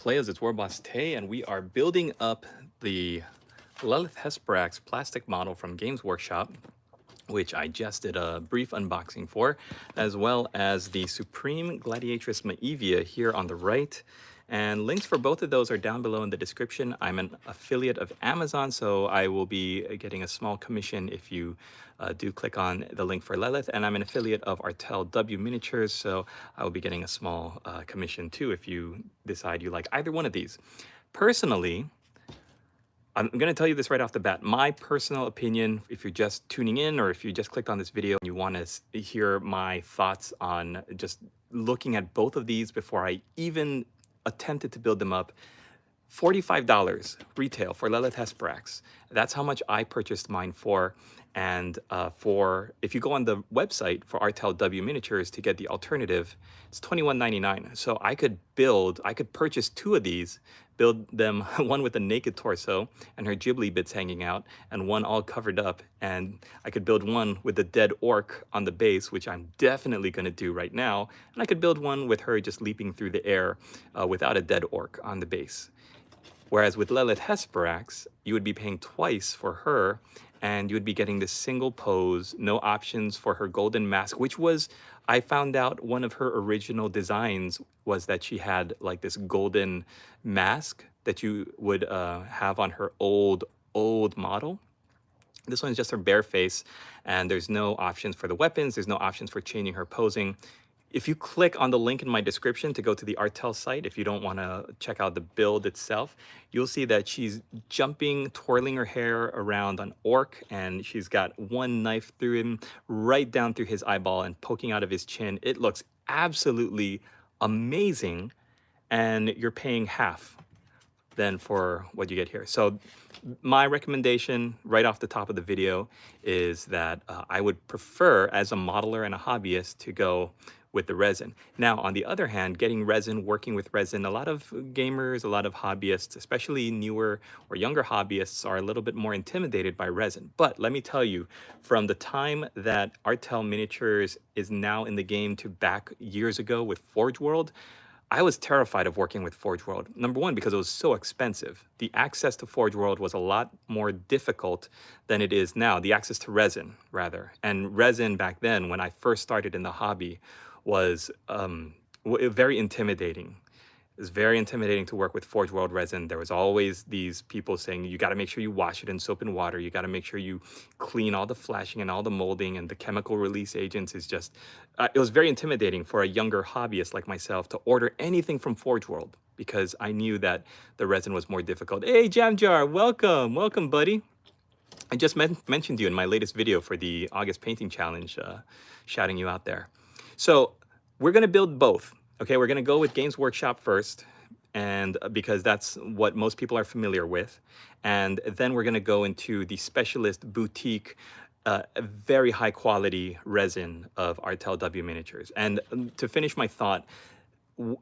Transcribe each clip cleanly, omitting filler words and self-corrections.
Players, it's Warboss Tay, and we are building up the Lelith Hesperax plastic model from Games Workshop, which I just did a brief unboxing for, as well as the Supreme Gladiatress Maevia here on the right. And links for both of those are down below in the description. I'm an affiliate of Amazon, so I will be getting a small commission if you do click on the link for Lelith. And I'm an affiliate of Artel W Miniatures, so I will be getting a small commission too if you decide you like either one of these. Personally, I'm going to tell you this right off the bat. My personal opinion, if you're just tuning in or if you just clicked on this video and you want to hear my thoughts on just looking at both of these before I even attempted to build them up, $45 retail for Lelith Hesperax. That's how much I purchased mine for. And if you go on the website for Artel W Miniatures to get the alternative, it's $21.99. So I could purchase two of these, build them one with a naked torso and her Ghibli bits hanging out, and one all covered up. And I could build one with the dead orc on the base, which I'm definitely going to do right now. And I could build one with her just leaping through the air without a dead orc on the base. Whereas with Lelith Hesperax, you would be paying twice for her, and you would be getting this single pose, no options for her golden mask, which was, I found out one of her original designs was that she had like this golden mask that you would have on her old model. This one's just her bare face, and there's no options for the weapons. There's no options for changing her posing. If you click on the link in my description to go to the Artel site, if you don't want to check out the build itself, you'll see that she's jumping, twirling her hair around an orc, and she's got one knife through him, right down through his eyeball and poking out of his chin. It looks absolutely amazing, and you're paying half then for what you get here. So my recommendation right off the top of the video is that I would prefer, as a modeler and a hobbyist, to go with the resin. Now, on the other hand, getting resin, working with resin, a lot of gamers, a lot of hobbyists, especially newer or younger hobbyists, are a little bit more intimidated by resin. But let me tell you, from the time that Artel Miniatures is now in the game to back years ago with Forge World, I was terrified of working with Forge World. Number one, because it was so expensive. The access to Forge World was a lot more difficult than it is now. The access to resin, rather. And resin back then, when I first started in the hobby, was very intimidating. It was very intimidating to work with Forge World resin. There was always these people saying, you got to make sure you wash it in soap and water. You got to make sure you clean all the flashing and all the molding and the chemical release agents. Is just, it was very intimidating for a younger hobbyist like myself to order anything from Forge World, because I knew that the resin was more difficult. Hey, Jam Jar, welcome, welcome, buddy. I just mentioned you in my latest video for the August Painting Challenge, shouting you out there. So we're going to build both. Okay, we're going to go with Games Workshop first, and because that's what most people are familiar with. And then we're going to go into the specialist boutique, very high quality resin of Artel W Miniatures. And to finish my thought,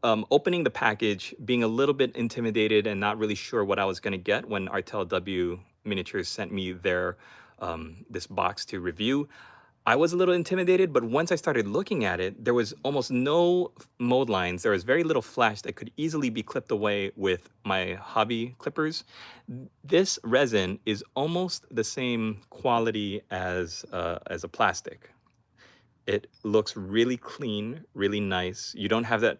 opening the package, being a little bit intimidated and not really sure what I was going to get when Artel W Miniatures sent me their this box to review, I was a little intimidated, but once I started looking at it, there was almost no mold lines. There was very little flash that could easily be clipped away with my hobby clippers. This resin is almost the same quality as a plastic. It looks really clean, really nice. You don't have that.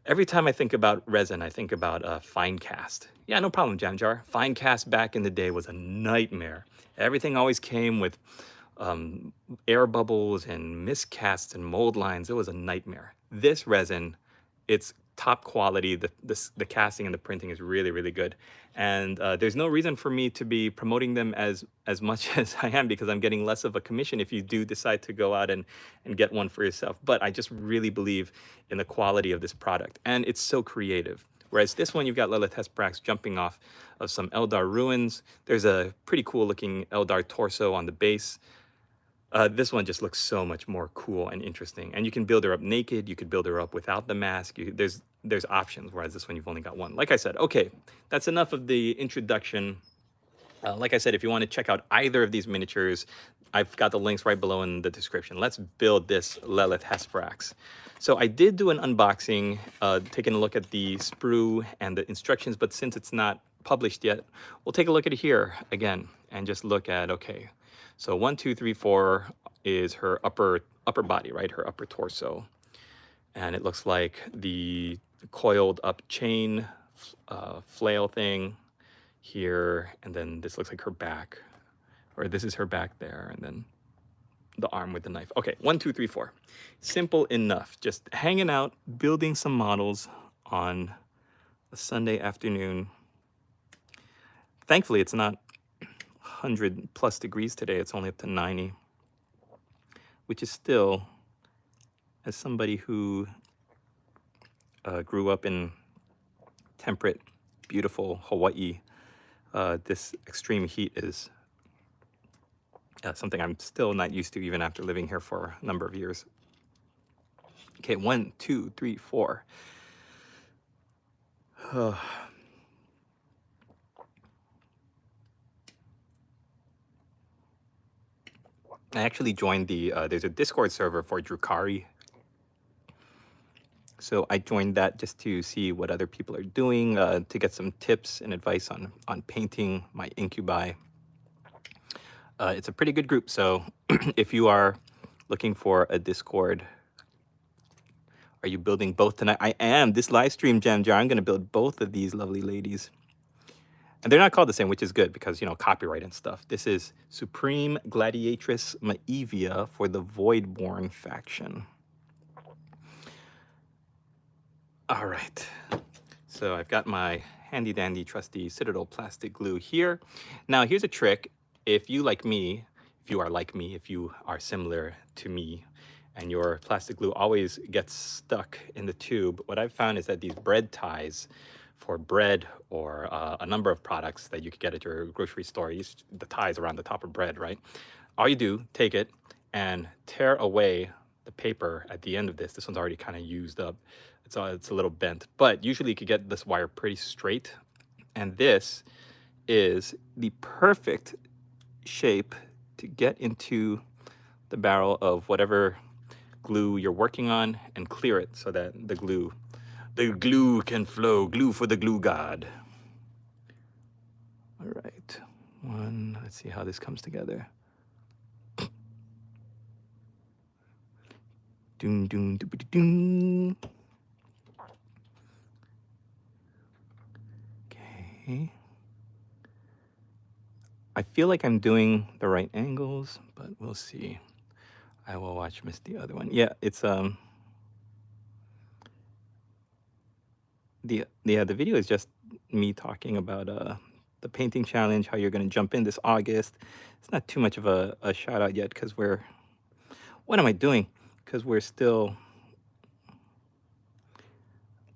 Every time I think about resin, I think about fine cast. Yeah, no problem, Jam Jar. Fine cast back in the day was a nightmare. Everything always came with air bubbles and miscasts and mold lines. It was a nightmare. This resin, it's top quality. The casting and the printing is really, really good. And there's no reason for me to be promoting them as much as I am, because I'm getting less of a commission if you do decide to go out and get one for yourself. But I just really believe in the quality of this product. And it's so creative. Whereas this one, you've got Lelith Hesperax jumping off of some Eldar ruins. There's a pretty cool looking Eldar torso on the base. This one just looks so much more cool and interesting. And you can build her up naked. You could build her up without the mask. There's options, whereas this one, you've only got one. Like I said, okay, that's enough of the introduction. Like I said, if you want to check out either of these miniatures, I've got the links right below in the description. Let's build this Lelith Hesperax. So I did do an unboxing, taking a look at the sprue and the instructions, but since it's not published yet, we'll take a look at it here again and just look at, okay, so 1, 2, 3, 4 is her upper body, right? Her upper torso. And it looks like the coiled up chain flail thing here, and then this looks like her back, or this is her back there, and then the arm with the knife. Okay, 1, 2, 3, 4. Simple enough. Just hanging out, building some models on a Sunday afternoon. Thankfully, it's not 100+ degrees today. It's only up to 90, which is still, as somebody who grew up in temperate, beautiful Hawaii, this extreme heat is something I'm still not used to, even after living here for a number of years. Okay, 1, 2, 3, 4. I actually joined the, there's a Discord server for Drukari. So I joined that just to see what other people are doing, to get some tips and advice on painting my incubi. It's a pretty good group, so if you are looking for a Discord, are you building both tonight? I am. This live stream, Jam Jar, I'm going to build both of these lovely ladies. And they're not called the same, which is good because, you know, copyright and stuff. This is Supreme Gladiatress Maevia for the Voidborn faction. All right. So I've got my handy dandy trusty Citadel plastic glue here. Now here's a trick. If you like me, if you are like me, if you are similar to me, and your plastic glue always gets stuck in the tube, what I've found is that these bread ties for bread or a number of products that you could get at your grocery store, the ties around the top of bread, right? All you do, take it and tear away the paper at the end of this. This one's already kind of used up. It's a little bent, but usually you could get this wire pretty straight. And this is the perfect shape to get into the barrel of whatever glue you're working on and clear it so that the glue can flow. Glue for the glue god. All right, let's see how this comes together. Doom, doom, doom, doom. Okay. I feel like I'm doing the right angles, but we'll see. I will miss the other one. Yeah, it's the video is just me talking about the painting challenge, how you're gonna jump in this August. It's not too much of a shout out yet because what am I doing? Because we're still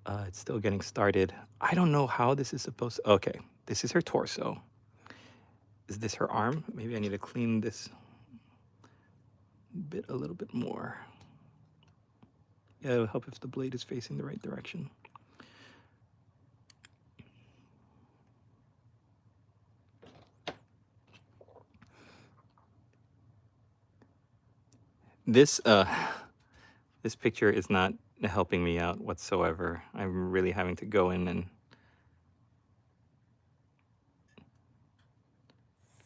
it's still getting started. I don't know how this is supposed to, okay, this is her torso. Is this her arm? Maybe I need to clean this bit a little bit more. Yeah, it'll help if the blade is facing the right direction. This this picture is not helping me out whatsoever. I'm really having to go in and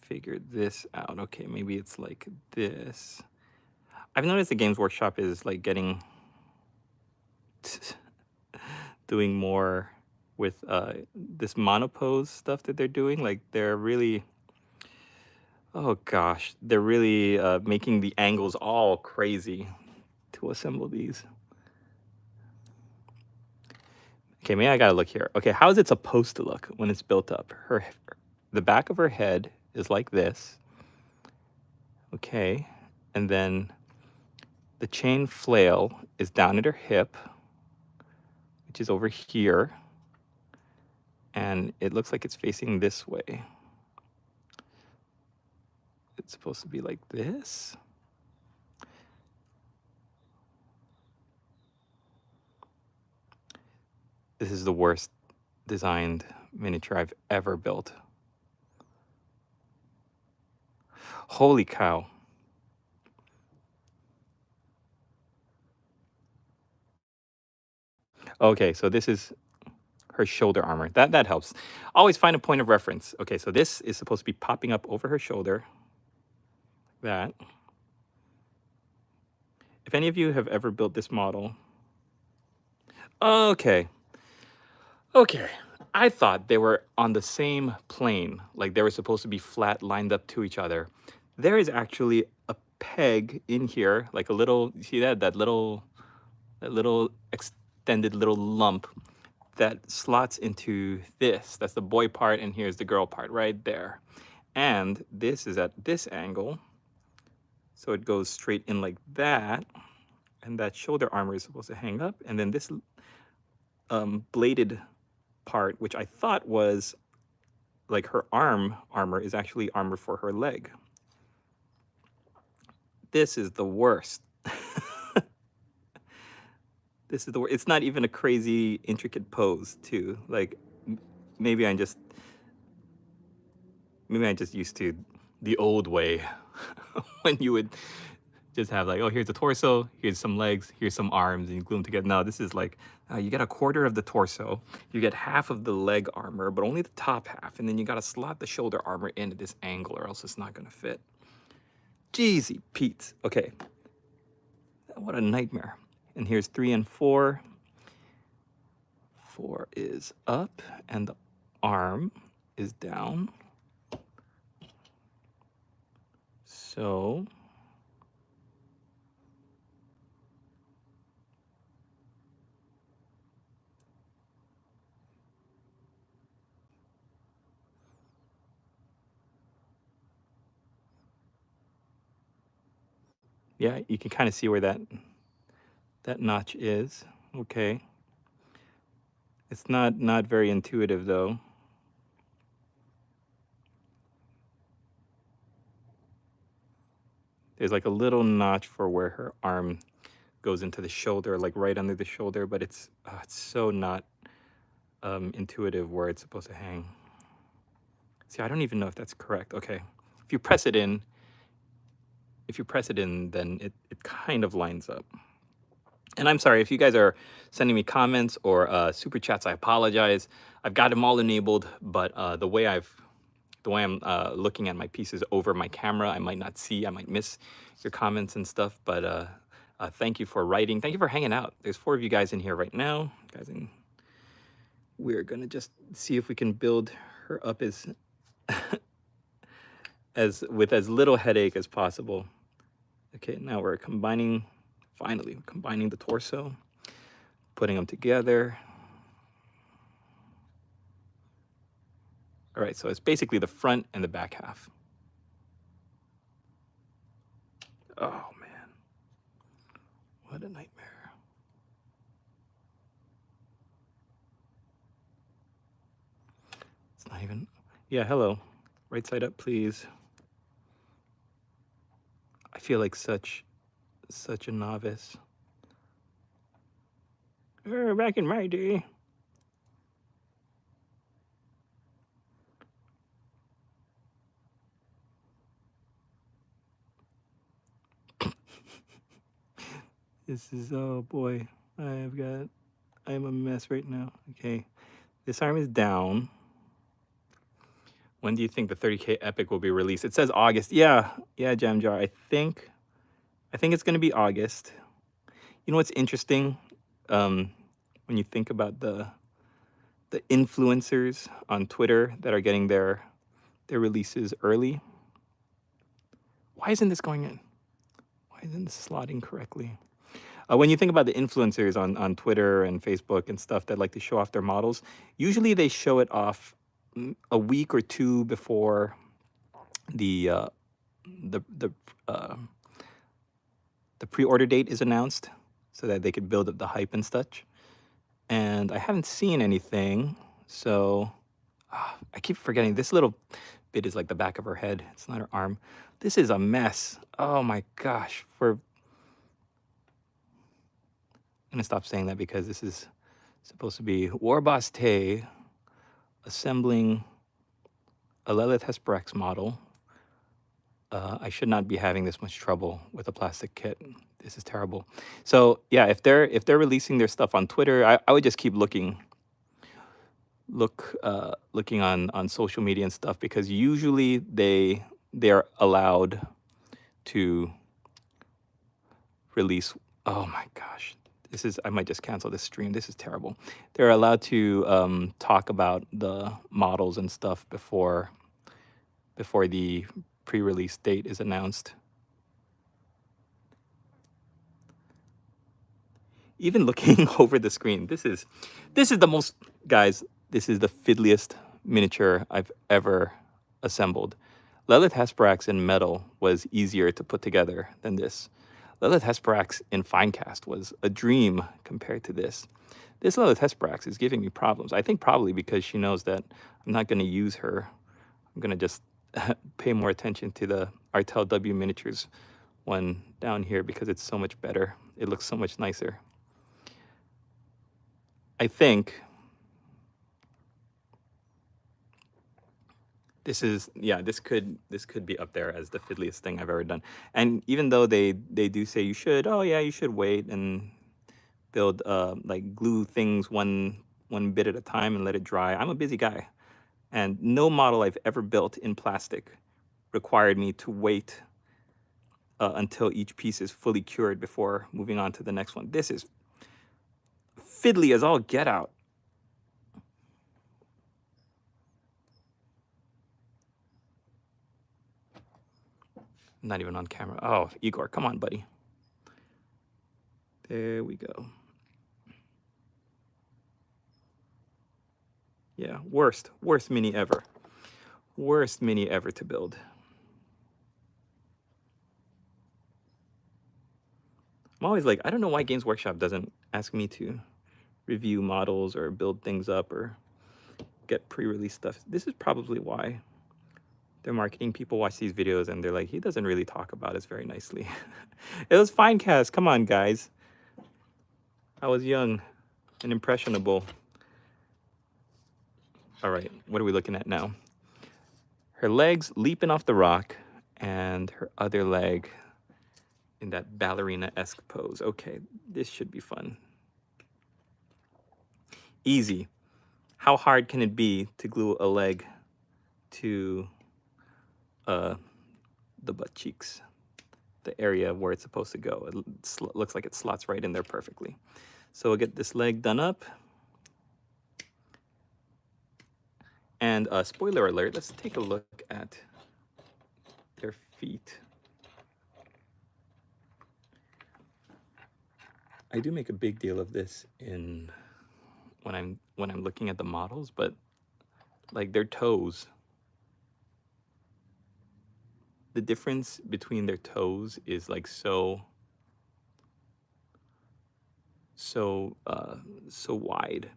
figure this out. Okay, maybe it's like this. I've noticed the Games Workshop is like getting doing more with this monopose stuff that they're doing. Like they're really, oh gosh, they're really making the angles all crazy to assemble these. Okay, maybe I gotta look here. Okay, how is it supposed to look when it's built up? The back of her head is like this. Okay, and then the chain flail is down at her hip, which is over here. And it looks like it's facing this way. It's supposed to be like this. This is the worst designed miniature I've ever built. Holy cow. Okay, so this is her shoulder armor. That helps. Always find a point of reference. Okay, so this is supposed to be popping up over her shoulder. That. If any of you have ever built this model. Okay. Okay. I thought they were on the same plane, like they were supposed to be flat lined up to each other. There is actually a peg in here, like a little, see that little extended little lump that slots into this. That's the boy part, and here's the girl part right there. And this is at this angle, so it goes straight in like that, and that shoulder armor is supposed to hang up, and then this bladed part, which I thought was like her armor, is actually armor for her leg. This is the worst. This is the worst. It's not even a crazy intricate pose too. Like maybe I just used to the old way when you would just have like, oh, here's the torso, here's some legs, here's some arms, and you glue them together. No, this is like, you get a quarter of the torso, you get half of the leg armor, but only the top half, and then you gotta slot the shoulder armor into this angle or else it's not gonna fit. Jeezy Pete. Okay, what a nightmare. And here's 3 and 4. 4 is up, and the arm is down. So yeah, you can kind of see where that notch is. Okay. It's not very intuitive though. There's like a little notch for where her arm goes into the shoulder, like right under the shoulder, but it's so not intuitive where it's supposed to hang. See, I don't even know if that's correct. Okay, if you press it in, then it kind of lines up. And I'm sorry if you guys are sending me comments or super chats. I apologize. I've got them all enabled, but the way I'm looking at my pieces over my camera, I might not see. I might miss your comments and stuff. But thank you for writing. Thank you for hanging out. There's 4 of you guys in here right now, guys. And we're gonna just see if we can build her up as with as little headache as possible. Okay, now we're finally combining the torso, putting them together. All right, so it's basically the front and the back half. Oh man, what a nightmare. It's not even, yeah, hello. Right side up, please. I feel like such a novice. Back in my day. This is, oh boy, I'm a mess right now. Okay, this arm is down. When do you think the 30K Epic will be released? It says August. Yeah, Jam Jar. I think it's gonna be August. You know what's interesting? When you think about the influencers on Twitter that are getting their releases early. Why isn't this going in? Why isn't this slotting correctly? When you think about the influencers on Twitter and Facebook and stuff that like to show off their models, usually they show it off a week or 2 before the pre-order date is announced, so that they could build up the hype and such. And I haven't seen anything, so I keep forgetting this little bit is like the back of her head. It's not her arm. This is a mess. Oh my gosh. I'm gonna stop saying that because this is supposed to be Warboss Tay assembling a Lelith Hesperax model. I should not be having this much trouble with a plastic kit. This is terrible. So yeah, if they're releasing their stuff on Twitter, I would just keep looking on social media and stuff, because usually they're allowed to release. Oh my gosh, this is, I might just cancel this stream. This is terrible. They're allowed to talk about the models and stuff before the pre-release date is announced. Even looking over the screen, this is the most, guys, this is the fiddliest miniature I've ever assembled. Lelith Hesperax in metal was easier to put together than this. Lelith Hesperax in Finecast was a dream compared to this. This Lelith Hesperax is giving me problems. I think probably because she knows that I'm not going to use her. I'm going to just pay more attention to the Artel W miniatures one down here, because it's so much better. It looks so much nicer. I think this is, yeah, this could be up there as the fiddliest thing I've ever done. And even though they do say you should, oh yeah, you should wait and build like glue things one bit at a time and let it dry. I'm a busy guy, and no model I've ever built in plastic required me to wait until each piece is fully cured before moving on to the next one. This is fiddly as all get out. Not even on camera. Oh, Igor, come on, buddy. There we go. Yeah, worst mini ever. Worst mini ever to build. I'm always like, I don't know why Games Workshop doesn't ask me to review models or build things up or get pre-release stuff. This is probably why. Their marketing people watch these videos and they're like, he doesn't really talk about us very nicely. It was Finecast. Come on, guys. I was young and impressionable. All right, what are we looking at now? Her legs leaping off the rock and her other leg in that ballerina-esque pose. Okay, this should be fun. Easy. How hard can it be to glue a leg to the butt cheeks, the area where it's supposed to go? It looks like it slots right in there perfectly. So we'll get this leg done up. And spoiler alert, let's take a look at their feet. I do make a big deal of this in when I'm looking at the models, but like their toes, the difference between their toes is like so wide.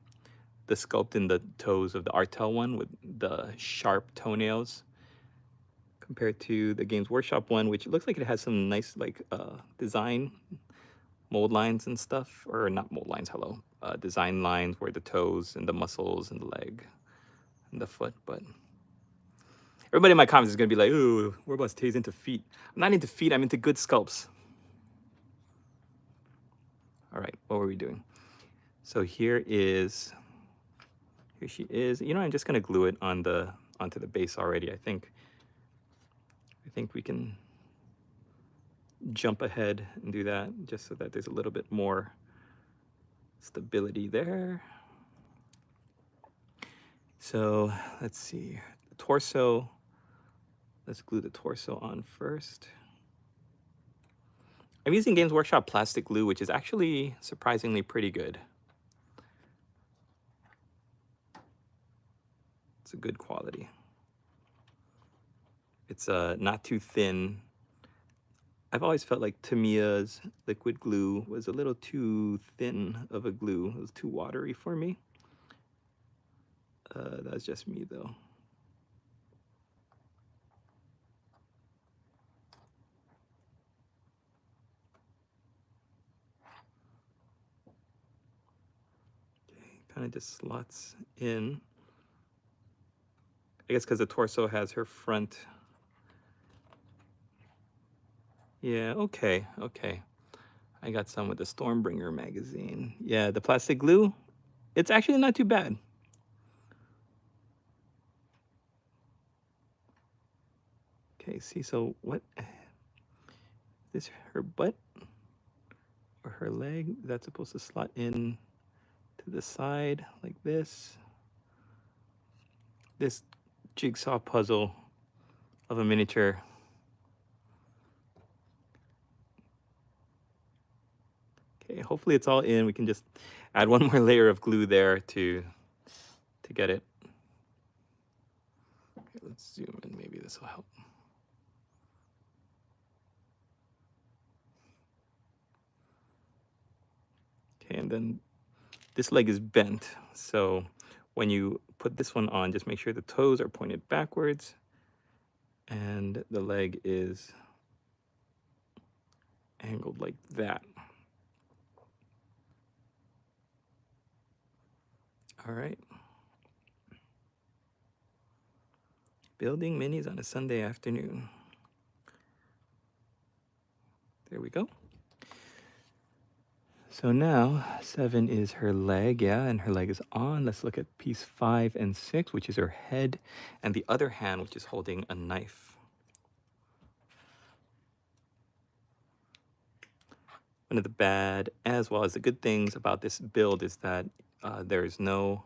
The sculpt in the toes of the Artel one with the sharp toenails compared to the Games Workshop one, which looks like it has some nice like design mold lines and stuff, or not mold lines, hello, design lines where the toes and the muscles and the leg and the foot. But everybody in my comments is gonna be like, ooh, we're about to taste into feet. I'm not into feet, I'm into good sculpts. All right, what were we doing? So here she is. You know, I'm just gonna glue it onto the base already. I think we can jump ahead and do that just so that there's a little bit more stability there. So let's see, the torso. Let's glue the torso on first. I'm using Games Workshop plastic glue, which is actually surprisingly pretty good. It's a good quality. It's not too thin. I've always felt like Tamiya's liquid glue was a little too thin of a glue. It was too watery for me. That's just me though. Okay, kind of just slots in. I guess because the torso has her front. Yeah, okay. I got some with the Stormbringer magazine. Yeah, the plastic glue, it's actually not too bad. Okay, see, so what, is this her butt or her leg? That's supposed to slot in to the side like this. This jigsaw puzzle of a miniature. Okay, hopefully it's all in. We can just add one more layer of glue there to get it. Okay, let's zoom in, maybe this will help. Okay, and then this leg is bent, so when you put this one on, just make sure the toes are pointed backwards and the leg is angled like that. All right. Building minis on a Sunday afternoon. There we go. So now 7 is her leg, yeah, and her leg is on. Let's look at piece 5 and 6, which is her head, and the other hand, which is holding a knife. One of the bad as well as the good things about this build is that there's no,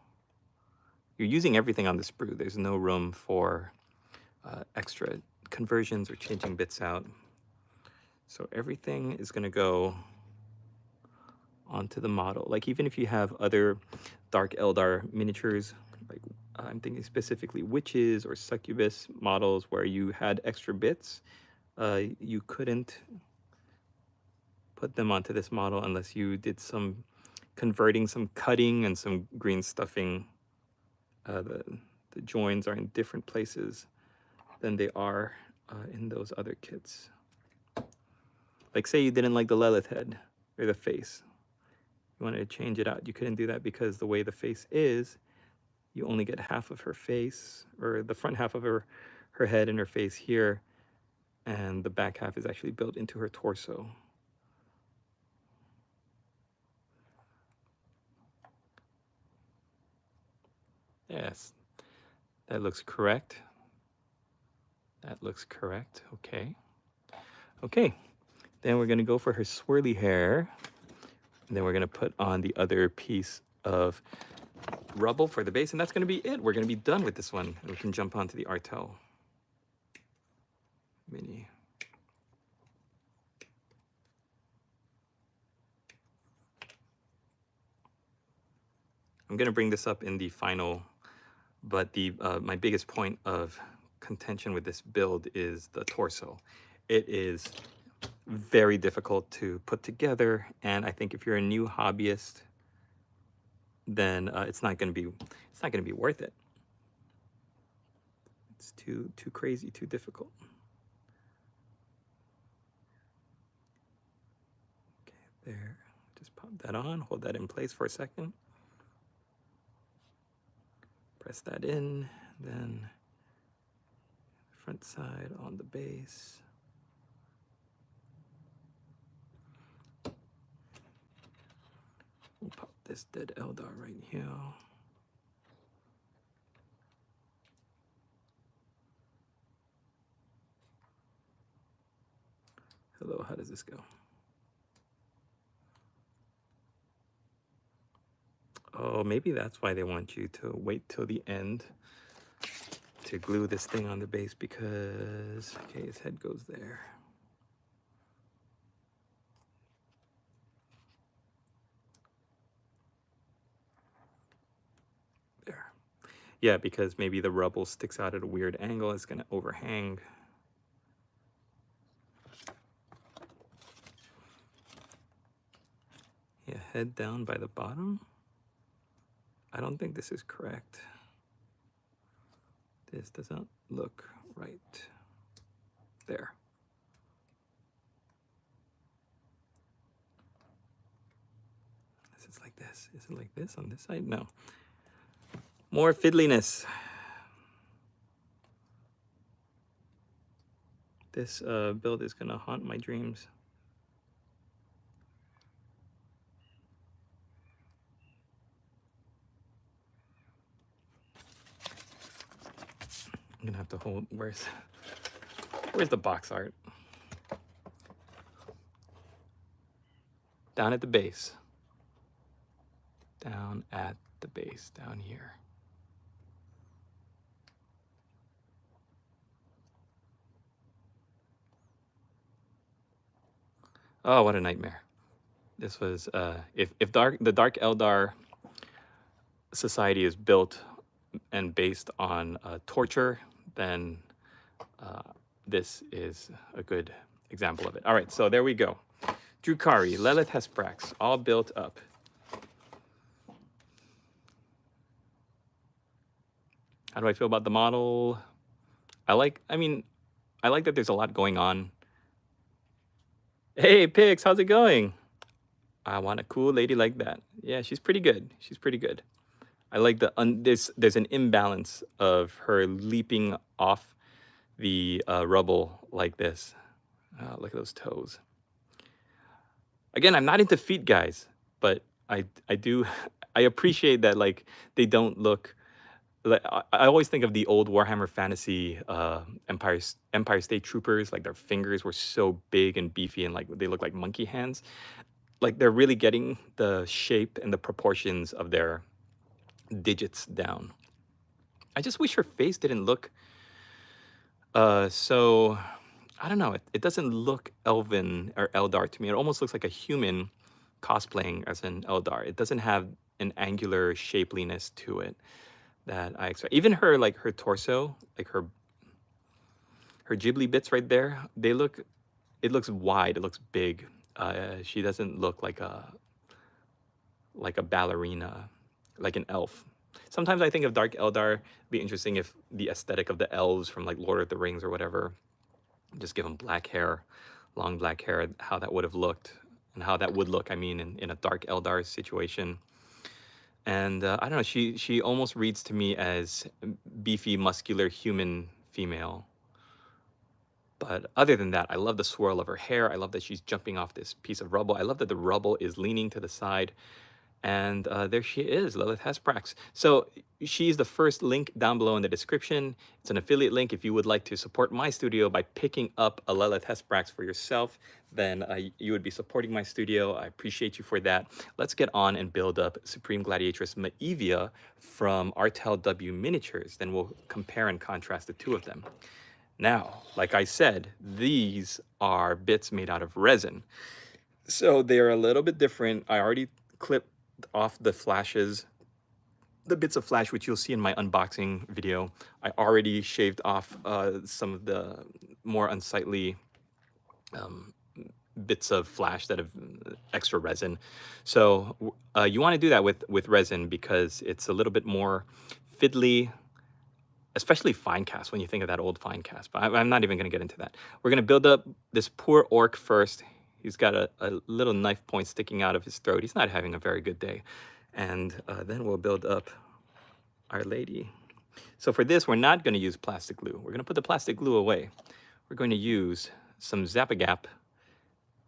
you're using everything on the sprue. There's no room for extra conversions or changing bits out. So everything is going to go onto the model. Like even if you have other Dark Eldar miniatures, like I'm thinking specifically witches or succubus models where you had extra bits, you couldn't put them onto this model unless you did some converting, some cutting, and some green stuffing. The joins are in different places than they are in those other kits. Like say you didn't like the Lelith head or the face. You wanted to change it out. You couldn't do that because the way the face is, you only get half of her face, or the front half of her head and her face here, and the back half is actually built into her torso. Yes, that looks correct. That looks correct. Okay. Okay. Then we're going to go for her swirly hair. And then we're going to put on the other piece of rubble for the base. And that's going to be it. We're going to be done with this one. And we can jump onto the Artel Mini. I'm going to bring this up in the final, but the my biggest point of contention with this build is the torso. It is very difficult to put together, and I think if you're a new hobbyist, then it's not going to be worth it. It's too crazy, too difficult. Okay, there. Just pop that on, hold that in place for a second. Press that in, then front side on the base. We'll pop this dead Eldar right here. Hello, how does this go? Oh, maybe that's why they want you to wait till the end to glue this thing on the base, because, okay, his head goes there. There. Yeah, because maybe the rubble sticks out at a weird angle. It's going to overhang. Yeah, head down by the bottom. I don't think this is correct. This doesn't look right. There. This is like this. Is it like this on this side? No. More fiddliness. This build is gonna haunt my dreams. I'm gonna have to hold, where's the box art? Down at the base. Down at the base, down here. Oh, what a nightmare. This was, if the Dark Eldar society is built and based on torture, then this is a good example of it. All right, so there we go. Drukari, Lelith Hesperax, all built up. How do I feel about the model? I like that there's a lot going on. Hey, Pix, how's it going? I want a cool lady like that. Yeah, she's pretty good. She's pretty good. I like there's an imbalance of her leaping off the rubble like this. Look at those toes. Again, I'm not into feet, guys, but I do I appreciate that, like, they don't look like, I always think of the old Warhammer Fantasy Empire State Troopers. Like, their fingers were so big and beefy and like they look like monkey hands. Like, they're really getting the shape and the proportions of their digits down. I just wish her face didn't look so, I don't know, it doesn't look elven or Eldar to me. It almost looks like a human cosplaying as an Eldar. It doesn't have an angular shapeliness to it that I expect. Even her, like, her torso, like her Ghibli bits right there, it looks wide, it looks big. She doesn't look like a ballerina, like an elf. Sometimes I think of Dark Eldar, it'd be interesting if the aesthetic of the elves from like Lord of the Rings or whatever, just give them black hair, long black hair, how that would have looked, and how that would look, I mean, in a Dark Eldar situation. And I don't know, she almost reads to me as beefy, muscular, human female. But other than that, I love the swirl of her hair. I love that she's jumping off this piece of rubble. I love that the rubble is leaning to the side. And there she is, Lelith Hesperax. So she's the first link down below in the description. It's an affiliate link. If you would like to support my studio by picking up a Lelith Hesperax for yourself, then you would be supporting my studio. I appreciate you for that. Let's get on and build up Supreme Gladiatress Maevia from Artel W Miniatures. Then we'll compare and contrast the two of them. Now, like I said, these are bits made out of resin. So they are a little bit different. I already clipped off the flashes, the bits of flash, which you'll see in my unboxing video. I already shaved off some of the more unsightly bits of flash that have extra resin. So you want to do that with resin because it's a little bit more fiddly, especially fine cast when you think of that old fine cast. But I'm not even going to get into that. We're going to build up this poor orc first. He's got a little knife point sticking out of his throat. He's not having a very good day. And then we'll build up our lady. So for this, we're not going to use plastic glue. We're going to put the plastic glue away. We're going to use some Zap-A-Gap,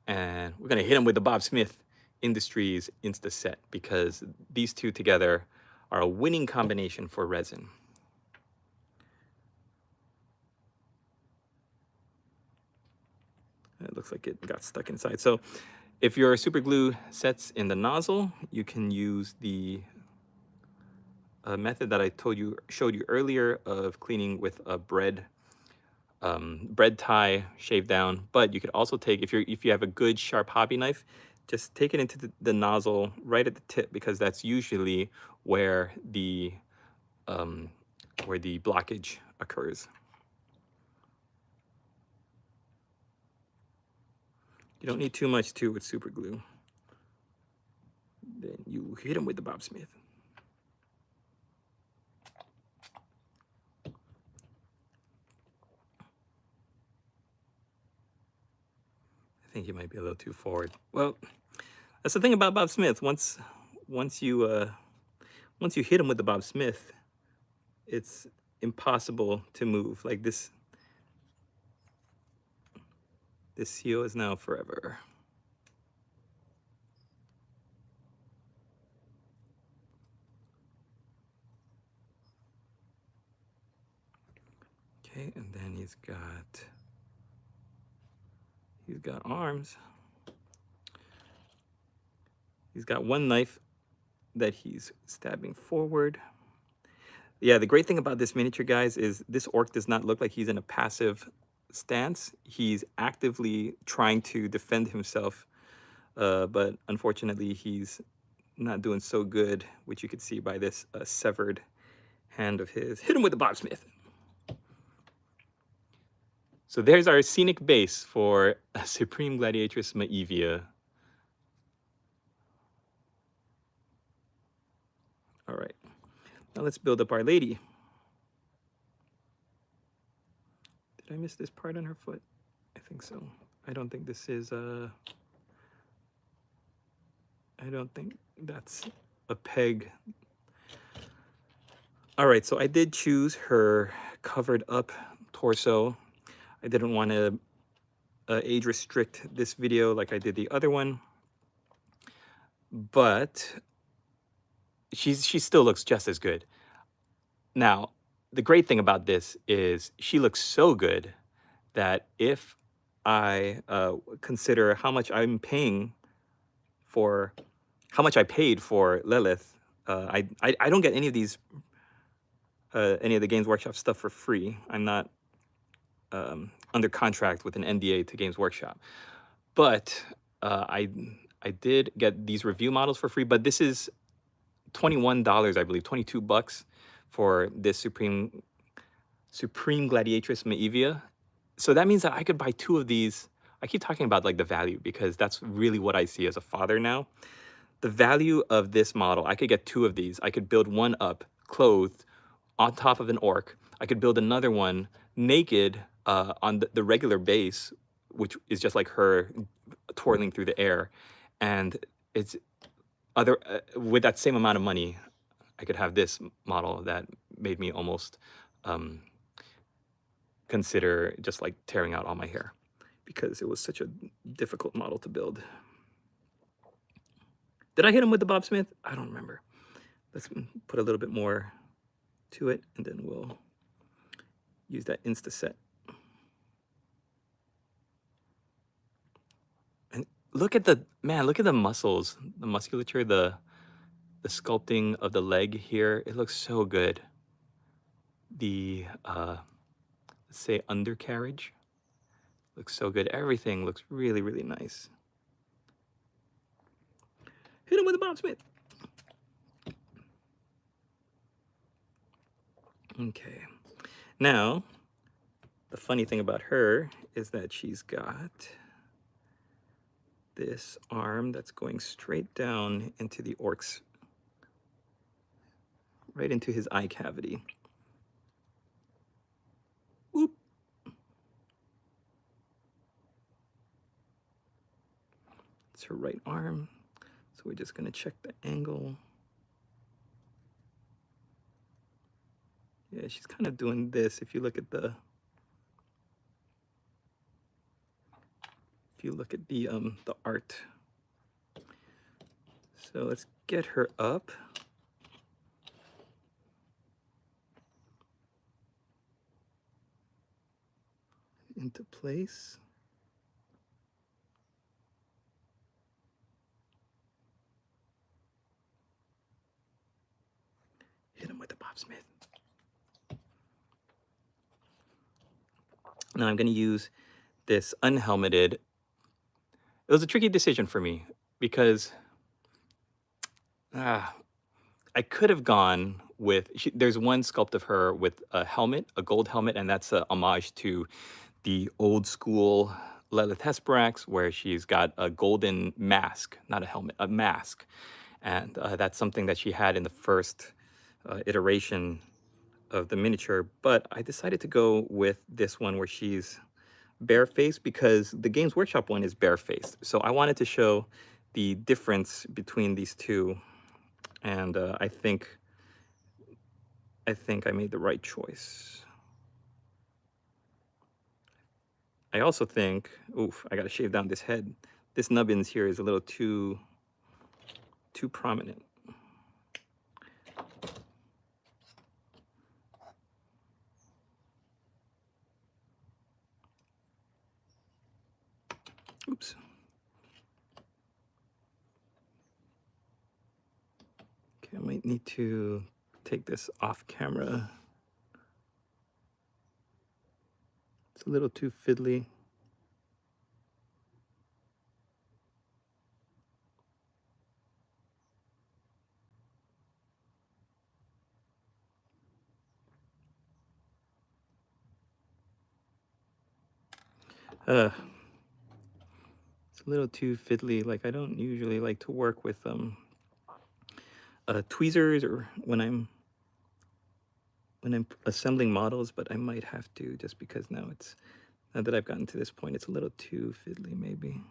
and we're going to hit him with the Bob Smith Industries Insta-Set because these two together are a winning combination for resin. It looks like it got stuck inside. So if your super glue sets in the nozzle, you can use the method that I showed you earlier of cleaning with a bread tie, shave down. But you could also take, if you have a good sharp hobby knife, just take it into the nozzle right at the tip because that's usually where the blockage occurs. You don't need too much too with super glue. Then you hit them with the Bob Smith. I think you might be a little too forward. Well, that's the thing about Bob Smith. Once you hit him with the Bob Smith, it's impossible to move. Like this seal is now forever. Okay, and then he's got arms. He's got one knife that he's stabbing forward. Yeah, the great thing about this miniature, guys, is this orc does not look like he's in a passive stance. He's actively trying to defend himself, but unfortunately, he's not doing so good, which you could see by this severed hand of his. Hit him with the Bobsmith. So there's our scenic base for Supreme Gladiatress Maevia. All right, now let's build up our lady. Did I miss this part on her foot? I think so. I don't think this is I don't think that's a peg. All right, so I did choose her covered up torso. I didn't want to age restrict this video like I did the other one, but she still looks just as good. Now, the great thing about this is she looks so good that if I consider how much I'm paying for, how much I paid for Lelith, I don't get any of these, any of the Games Workshop stuff for free. I'm not under contract with an NDA to Games Workshop, but I did get these review models for free. But this is $21, I believe, $22 for this Supreme Gladiatress Maevia. So that means that I could buy 2 of these. I keep talking about like the value because that's really what I see as a father now. The value of this model, I could get 2 of these. I could build one up clothed on top of an orc. I could build another one naked on the regular base, which is just like her twirling through the air. And it's with that same amount of money, I could have this model that made me almost consider just like tearing out all my hair because it was such a difficult model to build. Did I hit him with the Bobsmith? I don't remember. Let's put a little bit more to it, and then we'll use that insta set. And look at the muscles, the musculature, the sculpting of the leg here. It looks so good. The let's say undercarriage looks so good. Everything looks really, really nice. Hit him with a Bobsmith. Okay. Now, the funny thing about her is that she's got this arm that's going straight down into the orc's, right into his eye cavity. Whoop. It's her right arm. So we're just gonna check the angle. Yeah, she's kind of doing this. If you look at the art. So let's get her up. Into place. Hit him with the Bobsmith. Now I'm going to use this unhelmeted. It was a tricky decision for me because I could have gone with, there's one sculpt of her with a helmet, a gold helmet, and that's a homage to the old school Lelith Hesperax, where she's got a golden mask, not a helmet, a mask. And that's something that she had in the first iteration of the miniature. But I decided to go with this one where she's barefaced because the Games Workshop one is barefaced. So I wanted to show the difference between these two. And I think I made the right choice. I also think, oof, I gotta shave down this head. This nubbins here is a little too prominent. Oops. Okay, I might need to take this off camera. It's a little too fiddly. It's a little too fiddly. Like, I don't usually like to work with tweezers or when I'm assembling models, but I might have to, just because now that I've gotten to this point, it's a little too fiddly maybe.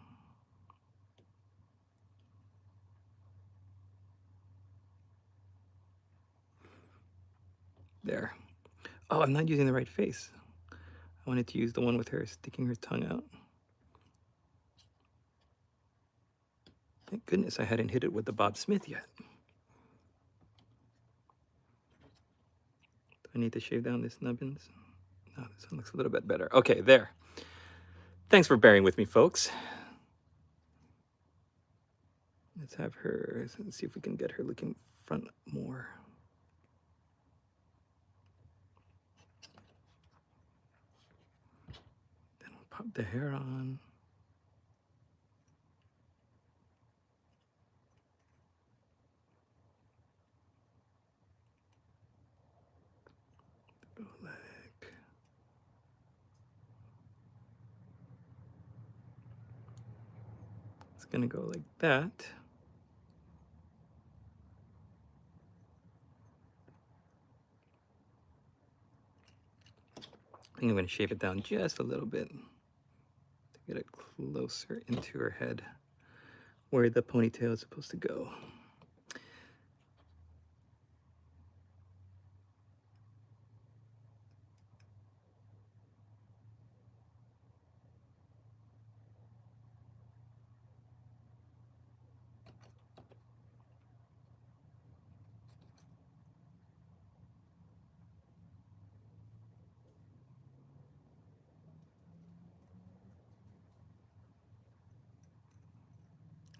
There. Oh, I'm not using the right face. I wanted to use the one with her sticking her tongue out. Thank goodness I hadn't hit it with the Bob Smith yet. Do I need to shave down this nubbins? No, this one looks a little bit better. Okay, there. Thanks for bearing with me, folks. Let's have her, let's see if we can get her looking front more. Then we'll pop the hair on. The bow leg. It's gonna go like that. I think I'm gonna shave it down just a little bit to get it closer into her head, where the ponytail is supposed to go.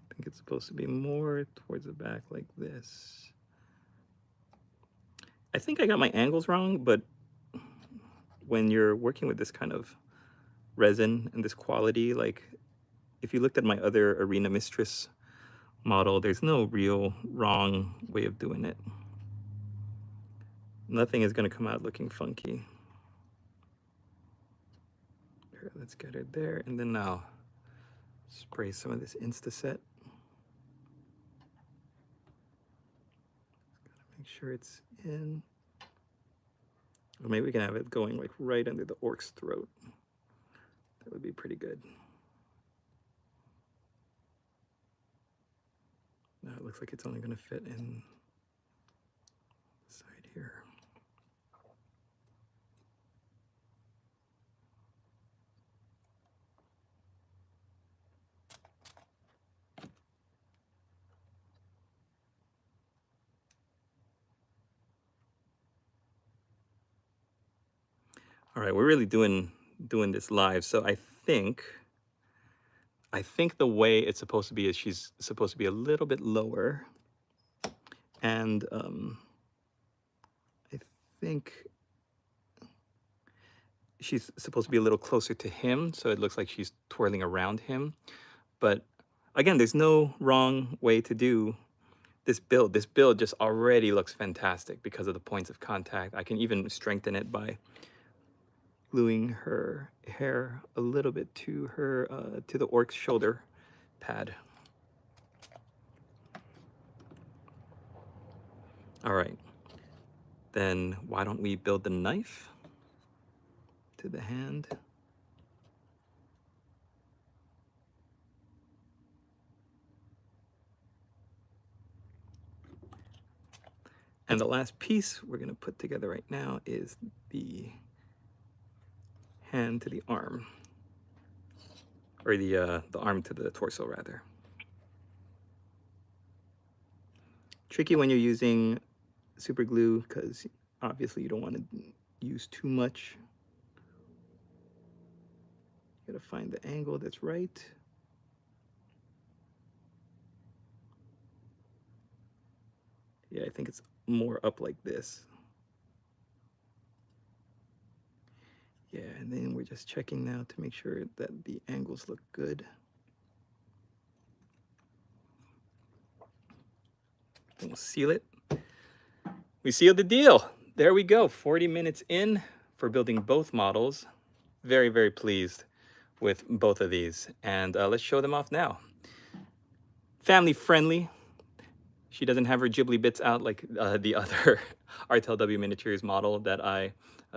I think it's supposed to be more towards the back like this. I think I got my angles wrong, but when you're working with this kind of resin and this quality, like if you looked at my other Arena Mistress model, there's no real wrong way of doing it. Nothing is going to come out looking funky. Here, let's get her there, and then now spray some of this Instaset. Make sure it's in. Or maybe we can have it going like right under the orc's throat. That would be pretty good. Now it looks like it's only going to fit in the side here. All right, we're really doing this live, so I think the way it's supposed to be is she's supposed to be a little bit lower, and I think she's supposed to be a little closer to him, so it looks like she's twirling around him. But again, there's no wrong way to do this build. This build just already looks fantastic because of the points of contact. I can even strengthen it by gluing her hair a little bit to her to the orc's shoulder pad. All right, then why don't we build the knife to the hand? And the last piece we're going to put together right now is the hand to the arm, or the arm to the torso rather. Tricky when you're using super glue because obviously you don't want to use too much. You gotta find the angle that's right. Yeah, I think it's more up like this. Yeah, and then we're just checking now to make sure that the angles look good. And we'll seal it. We sealed the deal. There we go. 40 minutes in for building both models. Very, very pleased with both of these. And let's show them off now. Family friendly. She doesn't have her Ghibli bits out like the other RTLW Miniatures model that I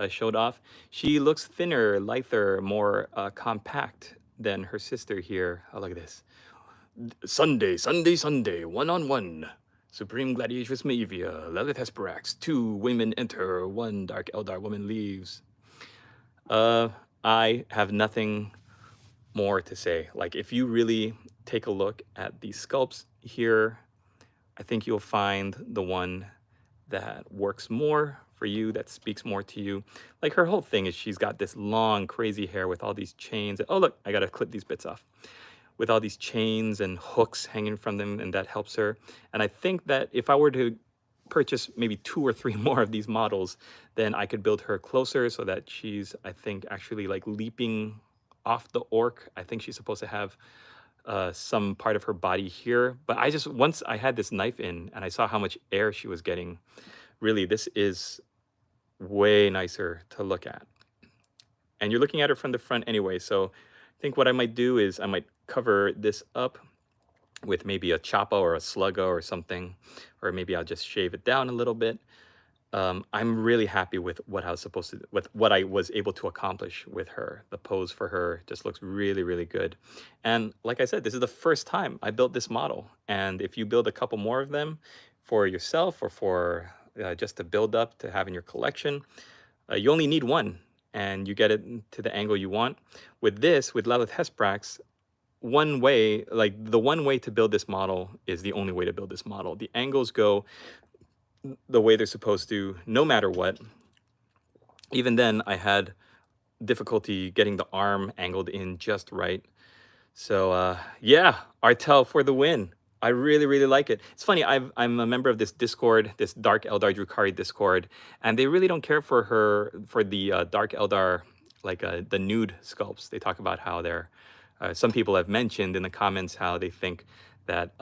showed off. She looks thinner, lighter, more compact than her sister here. Oh, look at this. Sunday, Sunday, Sunday, one-on-one. Supreme Gladiatress Maevia, Lelith Hesperax. 2 women enter, 1 Dark Eldar woman leaves. I have nothing more to say. Like, if you really take a look at these sculpts here, I think you'll find the one that works more for you, that speaks more to you. Like, her whole thing is she's got this long, crazy hair with all these chains. Oh, look, I gotta clip these bits off. With all these chains and hooks hanging from them, and that helps her. And I think that if I were to purchase maybe 2 or 3 more of these models, then I could build her closer so that she's, I think, actually like leaping off the orc. I think she's supposed to have some part of her body here. But I just, once I had this knife in and I saw how much air she was getting, really, this is way nicer to look at. And you're looking at her from the front anyway, so I think what I might do is I might cover this up with maybe a choppa or a slugga or something, or maybe I'll just shave it down a little bit. I'm really happy with what I was supposed to, with what I was able to accomplish with her. The pose for her just looks really, really good. And like I said, this is the first time I built this model. And if you build a couple more of them for yourself or for just to build up to have in your collection, you only need one and you get it to the angle you want. With this, with Lelith Hesperax, one way, like the one way to build this model is the only way to build this model. The angles go the way they're supposed to, no matter what. Even then, I had difficulty getting the arm angled in just right. So yeah, Artel for the win. I really, really like it. It's funny, I'm a member of this Discord, this Dark Eldar Drukhari Discord, and they really don't care for her, for the Dark Eldar, like the nude sculpts. They talk about how they're, some people have mentioned in the comments how they think that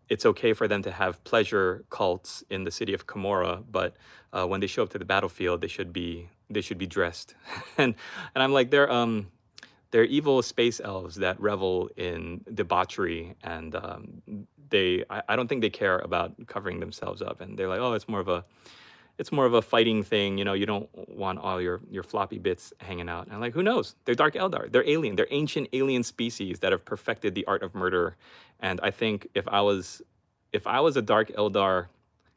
it's okay for them to have pleasure cults in the city of Komorra, but when they show up to the battlefield, they should be dressed. and I'm like, they're evil space elves that revel in debauchery, and I don't think they care about covering themselves up. And they're like, oh, it's more of a fighting thing, you know. You don't want all your floppy bits hanging out. And I'm like, who knows? They're Dark Eldar. They're alien. They're ancient alien species that have perfected the art of murder. And I think if I was a Dark Eldar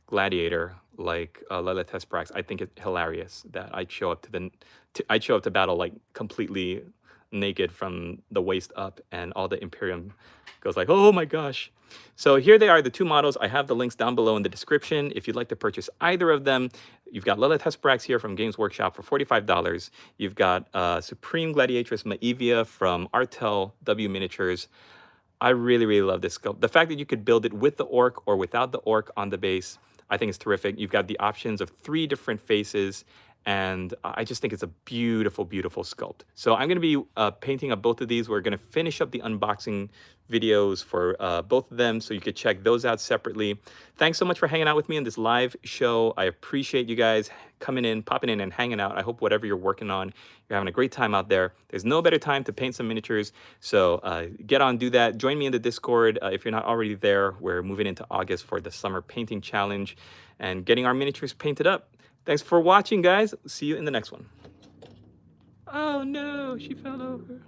gladiator like Lelith Hesperax, I think it's hilarious that I'd show up to battle like completely naked from the waist up, and all the Imperium goes like, oh my gosh. So here they are, the 2 models. I have the links down below in the description if you'd like to purchase either of them. You've got Lelith Hesperax here from Games Workshop for $45. You've got Supreme Gladiatress Maevia from RTLW Miniatures. I really, really love this sculpt. The fact that you could build it with the orc or without the orc on the base, I think it's terrific. You've got the options of 3 different faces, and I just think it's a beautiful, beautiful sculpt. So I'm going to be painting up both of these. We're going to finish up the unboxing videos for both of them, so you could check those out separately. Thanks so much for hanging out with me in this live show. I appreciate you guys coming in, popping in, and hanging out. I hope whatever you're working on, you're having a great time out there. There's no better time to paint some miniatures, so get on, do that. Join me in the Discord if you're not already there. We're moving into August for the Summer Painting Challenge and getting our miniatures painted up. Thanks for watching, guys. See you in the next one. Oh no, she fell over.